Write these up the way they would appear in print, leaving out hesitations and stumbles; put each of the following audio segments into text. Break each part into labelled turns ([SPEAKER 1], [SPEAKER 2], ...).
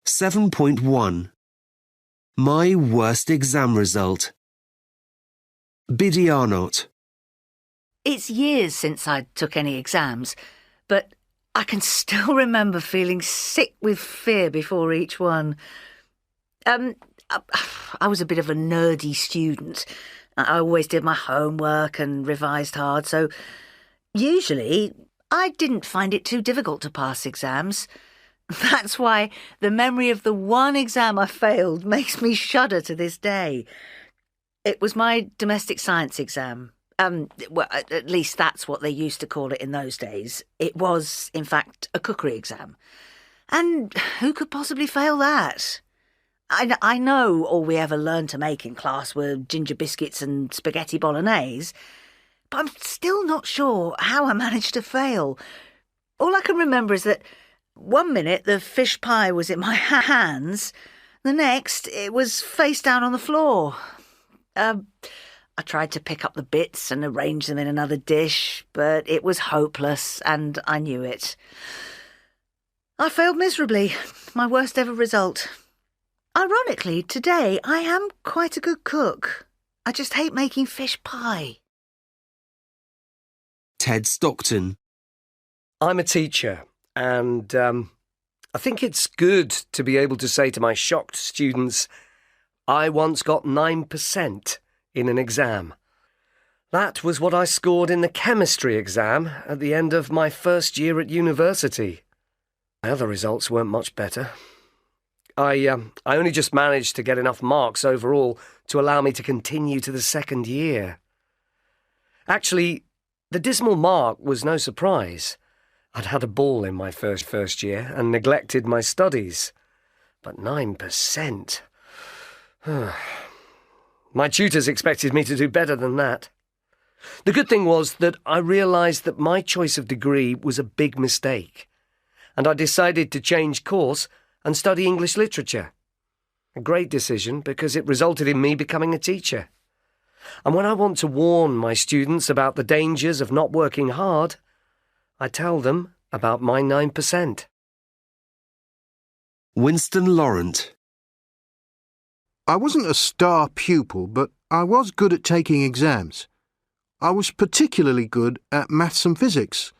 [SPEAKER 1] 7.1. My worst exam result. Bidiarnot.
[SPEAKER 2] It's years since I took any exams, but I can still remember feeling sick with fear before each one. I was a bit of a nerdy student. I always did my homework and revised hard, so usually I didn't find it too difficult to pass exams. That's why the memory of the one exam I failed makes me shudder to this day. It was my domestic science exam. Well, at least that's what they used to call it in those days. It was, in fact, a cookery exam. And who could possibly fail that? I know all we ever learned to make in class were ginger biscuits and spaghetti bolognese, but I'm still not sure how I managed to fail. All I can remember is that one minute the fish pie was in my hands, the next it was face down on the floor. I tried to pick up the bits and arrange them in another dish, but it was hopeless, and I knew it. I failed miserably, my worst ever result. Ironically, today I am quite a good cook. I just hate making fish pie.
[SPEAKER 1] Ted Stockton.
[SPEAKER 3] I'm a teacher, and I think it's good to be able to say to my shocked students, I once got 9% in an exam. That was what I scored in the chemistry exam at the end of my first year at university. My other results weren't much better. I only just managed to get enough marks overall to allow me to continue to the second year. Actually, the dismal mark was no surprise. I'd had a ball in my first year and neglected my studies. But 9%... My tutors expected me to do better than that. The good thing was that I realised that my choice of degree was a big mistake, and I decided to change course and study English literature. A great decision because it resulted in me becoming a teacher. And when I want to warn my students about the dangers of not working hard, I tell them about my 9%.
[SPEAKER 1] Winston Laurent.
[SPEAKER 4] I wasn't a star pupil, but I was good at taking exams. I was particularly good at maths and physics,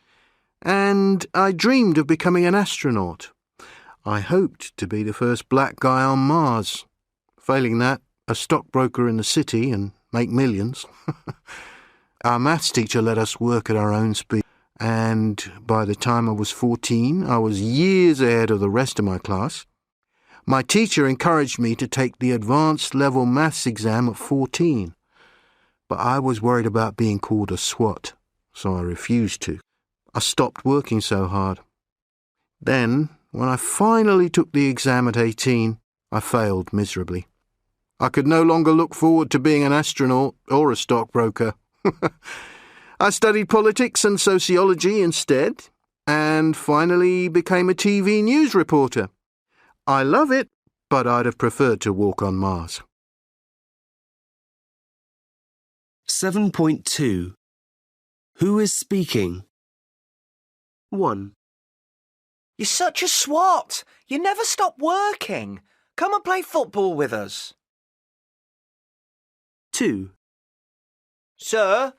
[SPEAKER 4] and I dreamed of becoming an astronaut. I hoped to be the first black guy on Mars. Failing that, a stockbroker in the city and make millions. Our maths teacher let us work at our own speed, and by the time I was 14, I was years ahead of the rest of my class. My teacher encouraged me to take the advanced level maths exam at 14, but I was worried about being called a swot, so I refused to. I stopped working so hard. Then, when I finally took the exam at 18, I failed miserably. I could no longer look forward to being an astronaut or a stockbroker. I studied politics and sociology instead, and finally became a TV news reporter. I love it, but I'd have preferred to walk on Mars.
[SPEAKER 1] 7.2. Who is speaking? 1.
[SPEAKER 5] You're such a swot. You never stop working. Come and play football with us.
[SPEAKER 1] 2.
[SPEAKER 5] Sir,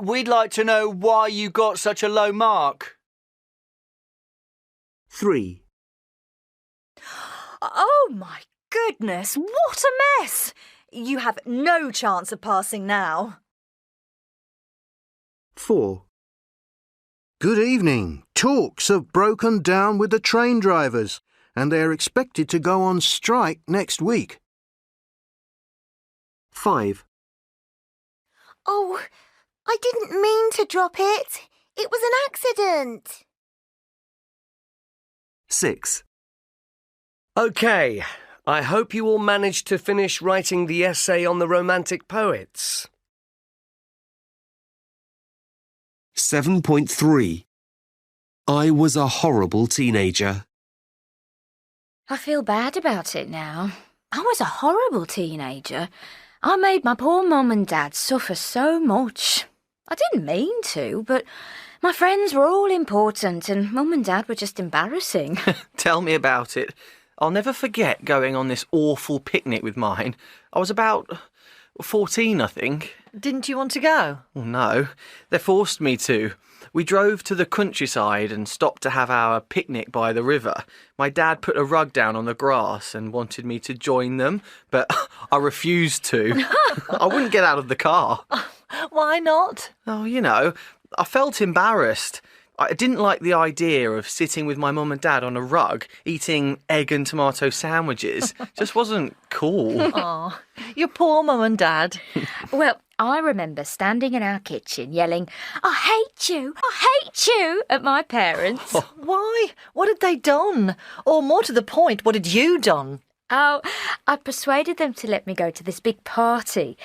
[SPEAKER 5] we'd like to know why you got such a low mark.
[SPEAKER 1] 3.
[SPEAKER 6] Oh, my goodness, what a mess! You have no chance of passing now.
[SPEAKER 1] 4.
[SPEAKER 4] Good evening. Talks have broken down with the train drivers, and they're expected to go on strike next week.
[SPEAKER 1] 5.
[SPEAKER 7] Oh, I didn't mean to drop it. It was an accident.
[SPEAKER 1] 6.
[SPEAKER 3] OK, I hope you all managed to finish writing the essay on the Romantic poets.
[SPEAKER 1] 7.3. I was a horrible teenager.
[SPEAKER 8] I feel bad about it now. I was a horrible teenager. I made my poor mum and dad suffer so much. I didn't mean to, but my friends were all important and mum and dad were just embarrassing.
[SPEAKER 5] Tell me about it.
[SPEAKER 9] I'll never forget going on this awful picnic with mine. I was about 14, I think.
[SPEAKER 2] Didn't you want to go?
[SPEAKER 9] Well, no, they forced me to. We drove to the countryside and stopped to have our picnic by the river. My dad put a rug down on the grass and wanted me to join them, but I refused to. I wouldn't get out of the car.
[SPEAKER 2] Why not?
[SPEAKER 9] Oh, you know, I felt embarrassed. I didn't like the idea of sitting with my mum and dad on a rug, eating egg and tomato sandwiches. Just wasn't cool.
[SPEAKER 2] Oh, your poor mum and dad.
[SPEAKER 8] Well, I remember standing in our kitchen yelling, "I hate you! I hate you!" at my parents.
[SPEAKER 2] Why? What had they done? Or more to the point, what had you done?
[SPEAKER 8] Oh, I persuaded them to let me go to this big party.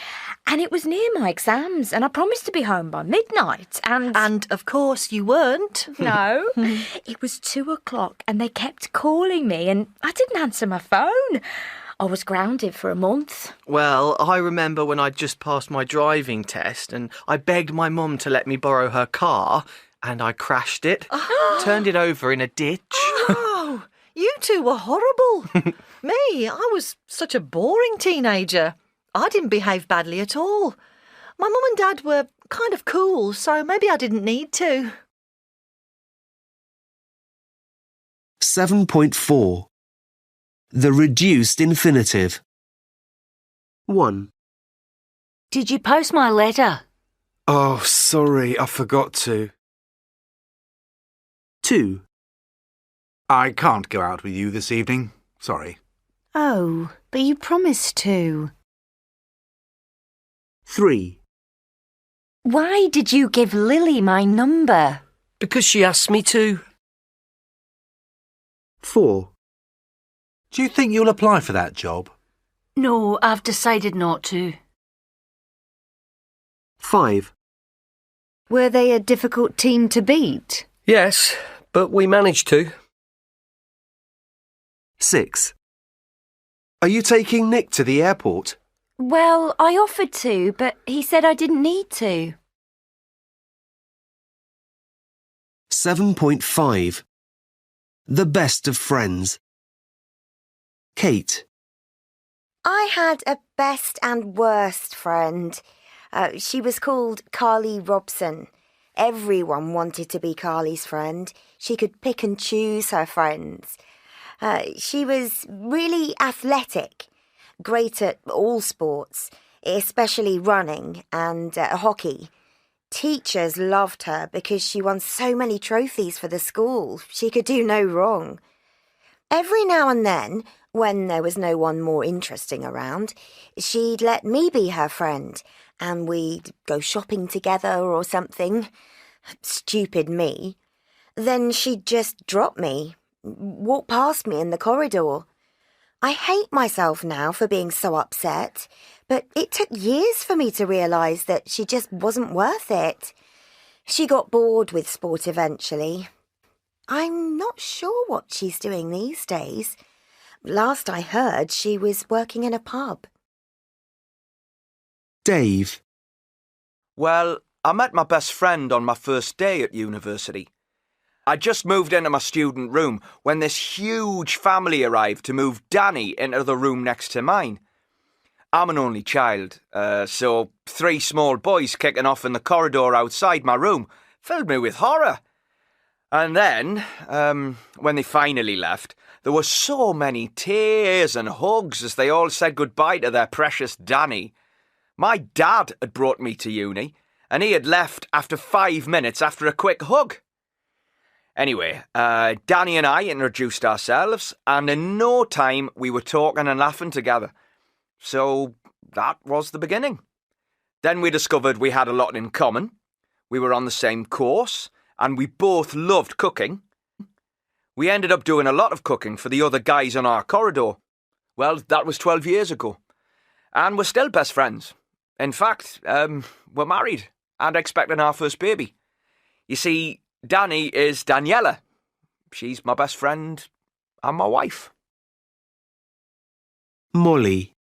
[SPEAKER 8] And it was near my exams, and I promised to be home by midnight, and...
[SPEAKER 2] And, of course, you weren't.
[SPEAKER 8] No, it was 2:00, and they kept calling me, and I didn't answer my phone. I was grounded for a month.
[SPEAKER 9] Well, I remember when I'd just passed my driving test, and I begged my mum to let me borrow her car, and I crashed it, turned it over in a ditch.
[SPEAKER 2] Oh, you two were horrible. Me, I was such a boring teenager. I didn't behave badly at all. My mum and dad were kind of cool, so maybe I didn't need to.
[SPEAKER 1] 7.4. The reduced infinitive. 1.
[SPEAKER 2] Did you post my letter?
[SPEAKER 10] Oh, sorry, I forgot to.
[SPEAKER 1] 2.
[SPEAKER 10] I can't go out with you this evening. Sorry.
[SPEAKER 2] Oh, but you promised to.
[SPEAKER 1] 3.
[SPEAKER 2] Why did you give Lily my number?
[SPEAKER 3] Because she asked me to.
[SPEAKER 1] 4.
[SPEAKER 10] Do you think you'll apply for that job?
[SPEAKER 2] No, I've decided not to.
[SPEAKER 1] 5.
[SPEAKER 2] Were they a difficult team to beat?
[SPEAKER 3] Yes, but we managed to.
[SPEAKER 1] 6. Are you taking Nick to the airport?
[SPEAKER 8] Well, I offered to, but he said I didn't need to.
[SPEAKER 1] 7.5. The best of friends. Kate.
[SPEAKER 7] I had a best and worst friend. She was called Carly Robson. Everyone wanted to be Carly's friend. She could pick and choose her friends. She was really athletic, great at all sports, especially running and hockey. Teachers loved her because she won so many trophies for the school. She could do no wrong. Every now and then, when there was no one more interesting around, she'd let me be her friend, and we'd go shopping together or something. Stupid me. Then she'd just drop me, walk past me in the corridor. I hate myself now for being so upset, but it took years for me to realise that she just wasn't worth it. She got bored with sport eventually. I'm not sure what she's doing these days. Last I heard, she was working in a pub.
[SPEAKER 1] Dave.
[SPEAKER 5] Well, I met my best friend on my first day at university. I just moved into my student room when this huge family arrived to move Danny into the room next to mine. I'm an only child, so 3 small boys kicking off in the corridor outside my room filled me with horror. And then, when they finally left, there were so many tears and hugs as they all said goodbye to their precious Danny. My dad had brought me to uni, and he had left after 5 minutes after a quick hug. Anyway, Danny and I introduced ourselves, and in no time we were talking and laughing together. So that was the beginning. Then we discovered we had a lot in common. We were on the same course, and we both loved cooking. We ended up doing a lot of cooking for the other guys on our corridor. Well, that was 12 years ago. And we're still best friends. In fact, we're married and expecting our first baby. You see, Danny is Daniela. She's my best friend and my wife.
[SPEAKER 1] Molly.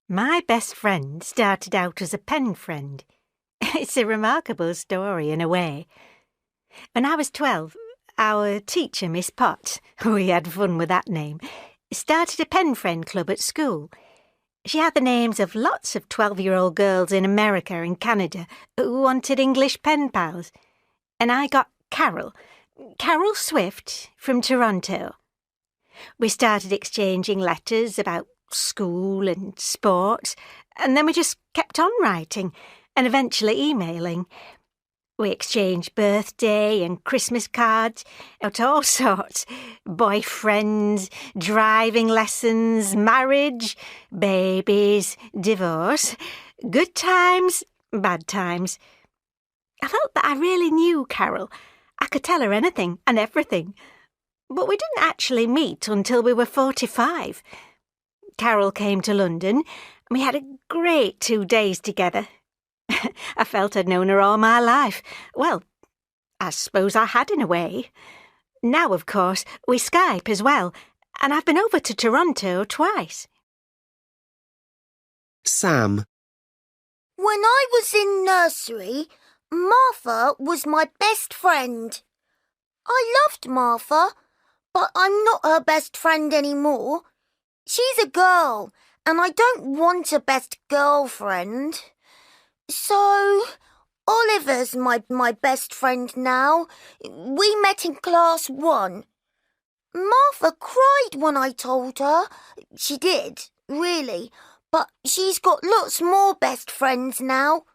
[SPEAKER 11] My best friend started out as a pen friend. It's a remarkable story in a way. When I was 12, our teacher, Miss Pott, we had fun with that name, started a pen friend club at school. She had the names of lots of 12-year-old girls in America and Canada who wanted English pen pals. And I got Carol Swift from Toronto. We started exchanging letters about school and sports, and then we just kept on writing and eventually emailing. We exchanged birthday and Christmas cards, out all sorts. Boyfriends, driving lessons, marriage, babies, divorce, good times, bad times. I felt that I really knew Carol. I could tell her anything and everything. But we didn't actually meet until we were 45. Carol came to London, and we had a great 2 days together. I felt I'd known her all my life. Well, I suppose I had in a way. Now, of course, we Skype as well, and I've been over to Toronto twice.
[SPEAKER 1] Sam.
[SPEAKER 7] When I was in nursery, Martha was my best friend. I loved Martha, but I'm not her best friend anymore. She's a girl, and I don't want a best girlfriend. So, Oliver's my best friend now. We met in class 1. Martha cried when I told her. She did, really, but she's got lots more best friends now.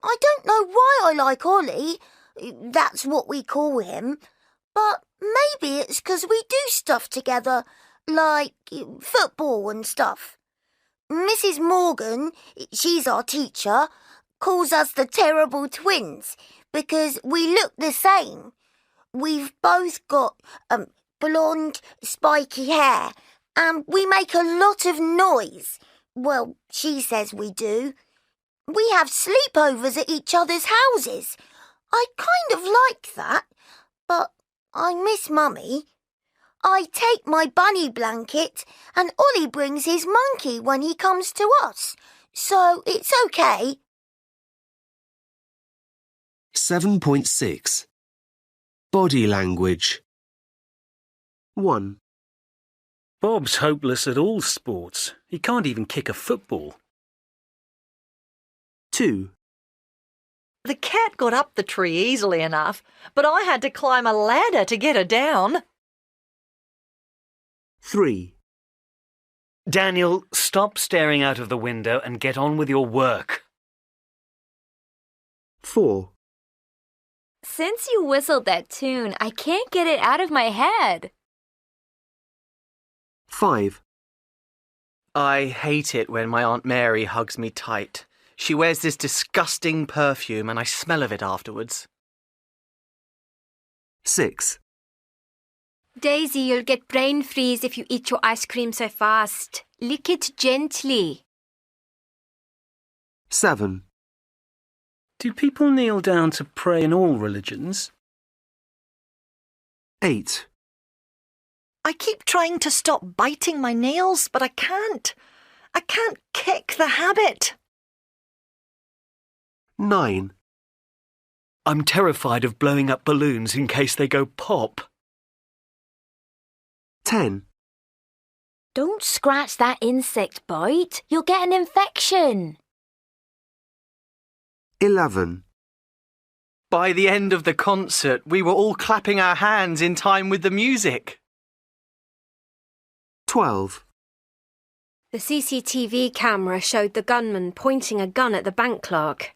[SPEAKER 7] I don't know why I like Ollie. That's what we call him. But maybe it's 'cause we do stuff together, like football and stuff. Mrs. Morgan, she's our teacher, calls us the terrible twins because we look the same. We've both got blonde, spiky hair, and we make a lot of noise. Well, she says we do. We have sleepovers at each other's houses. I kind of like that, but I miss Mummy. I take my bunny blanket and Ollie brings his monkey when he comes to us, so it's okay.
[SPEAKER 1] 7.6 Body language. 1.
[SPEAKER 12] Bob's hopeless at all sports. He can't even kick a football.
[SPEAKER 1] 2.
[SPEAKER 13] The cat got up the tree easily enough, but I had to climb a ladder to get her down.
[SPEAKER 1] 3.
[SPEAKER 12] Daniel, stop staring out of the window and get on with your work.
[SPEAKER 1] 4.
[SPEAKER 8] Since you whistled that tune, I can't get it out of my head.
[SPEAKER 1] 5.
[SPEAKER 9] I hate it when my Aunt Mary hugs me tight. She wears this disgusting perfume and I smell of it afterwards.
[SPEAKER 1] 6.
[SPEAKER 14] Daisy, you'll get brain freeze if you eat your ice cream so fast. Lick it gently.
[SPEAKER 1] 7.
[SPEAKER 12] Do people kneel down to pray in all religions?
[SPEAKER 1] 8.
[SPEAKER 13] I keep trying to stop biting my nails, but I can't. I can't kick the habit.
[SPEAKER 1] 9.
[SPEAKER 12] I'm terrified of blowing up balloons in case they go pop.
[SPEAKER 1] 10.
[SPEAKER 8] Don't scratch that insect bite. You'll get an infection.
[SPEAKER 1] 11.
[SPEAKER 9] By the end of the concert, we were all clapping our hands in time with the music.
[SPEAKER 1] 12.
[SPEAKER 14] The CCTV camera showed the gunman pointing a gun at the bank clerk.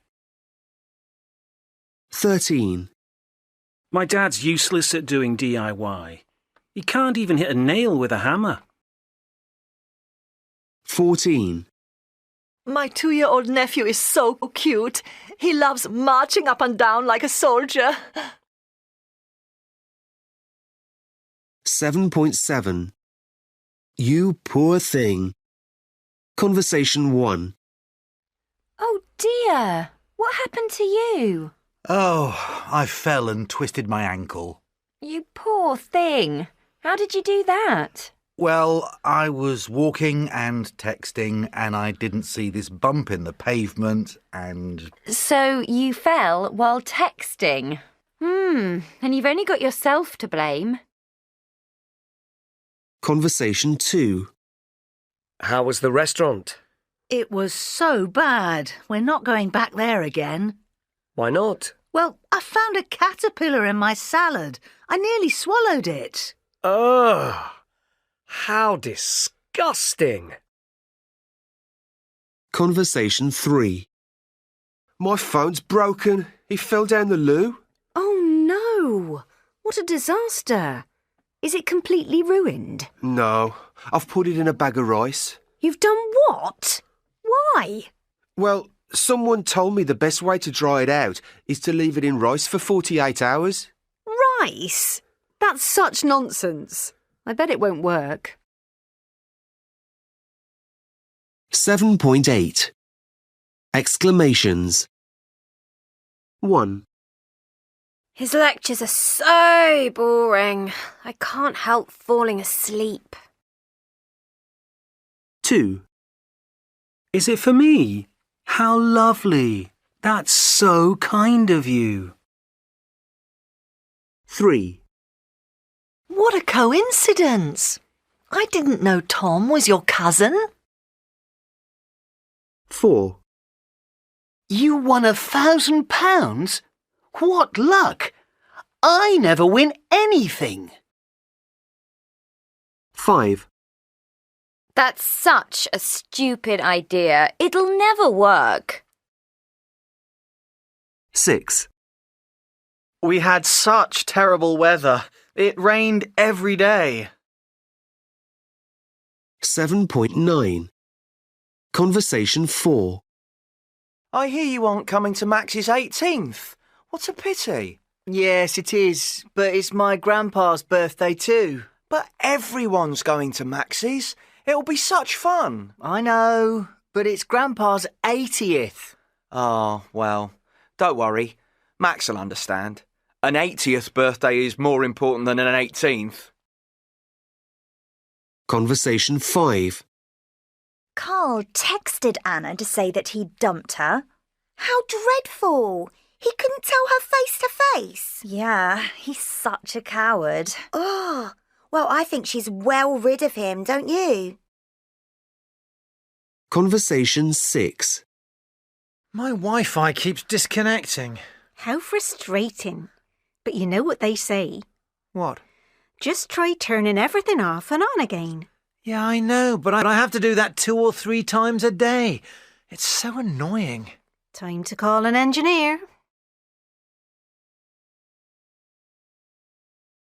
[SPEAKER 1] 13.
[SPEAKER 12] My dad's useless at doing DIY. He can't even hit a nail with a hammer.
[SPEAKER 1] 14.
[SPEAKER 13] My 2-year-old nephew is so cute. He loves marching up and down like a soldier.
[SPEAKER 1] 7.7 You poor thing. Conversation 1.
[SPEAKER 8] Oh dear, what happened to you?
[SPEAKER 10] Oh, I fell and twisted my ankle.
[SPEAKER 8] You poor thing. How did you do that?
[SPEAKER 10] Well, I was walking and texting and I didn't see this bump in the pavement and...
[SPEAKER 8] So you fell while texting? And you've only got yourself to blame.
[SPEAKER 1] Conversation 2.
[SPEAKER 3] How was the restaurant?
[SPEAKER 2] It was so bad. We're not going back there again.
[SPEAKER 3] Why not?
[SPEAKER 2] Well, I found a caterpillar in my salad. I nearly swallowed it.
[SPEAKER 3] Ugh! How disgusting!
[SPEAKER 1] Conversation 3. My phone's broken. It fell down the loo.
[SPEAKER 15] Oh no! What a disaster! Is it completely ruined?
[SPEAKER 1] No, I've put it in a bag of rice.
[SPEAKER 15] You've done what? Why?
[SPEAKER 1] Well, someone told me the best way to dry it out is to leave it in rice for 48 hours.
[SPEAKER 15] Rice? That's such nonsense. I bet it won't work.
[SPEAKER 1] 7.8. Exclamations. 1,
[SPEAKER 14] His lectures are so boring. I can't help falling asleep.
[SPEAKER 1] 2,
[SPEAKER 12] Is it for me? How lovely. That's so kind of you.
[SPEAKER 1] 3,
[SPEAKER 13] What a coincidence! I didn't know Tom was your cousin.
[SPEAKER 1] 4,
[SPEAKER 10] You won £1,000? What luck! I never win anything.
[SPEAKER 1] 5,
[SPEAKER 8] That's such a stupid idea. It'll never work.
[SPEAKER 1] 6,
[SPEAKER 9] We had such terrible weather. It rained every day.
[SPEAKER 1] 7.9. Conversation 4.
[SPEAKER 5] I hear you aren't coming to Max's 18th. What a pity.
[SPEAKER 16] Yes, it is, but it's my grandpa's birthday too.
[SPEAKER 5] But everyone's going to Max's. It'll be such fun.
[SPEAKER 16] I know, but it's grandpa's 80th.
[SPEAKER 5] Oh, well, don't worry. Max will understand. An 80th birthday is more important than an 18th.
[SPEAKER 1] Conversation 5.
[SPEAKER 6] Carl texted Anna to say that he dumped her.
[SPEAKER 7] How dreadful! He couldn't tell her face to face.
[SPEAKER 6] Yeah, he's such a coward.
[SPEAKER 7] Oh, well, I think she's well rid of him, don't you?
[SPEAKER 1] Conversation 6.
[SPEAKER 17] My Wi-Fi keeps disconnecting.
[SPEAKER 11] How frustrating. But you know what they say.
[SPEAKER 17] What?
[SPEAKER 11] Just try turning everything off and on again.
[SPEAKER 17] Yeah, I know, but I have to do that 2 or 3 times a day. It's so annoying.
[SPEAKER 11] Time to call an engineer.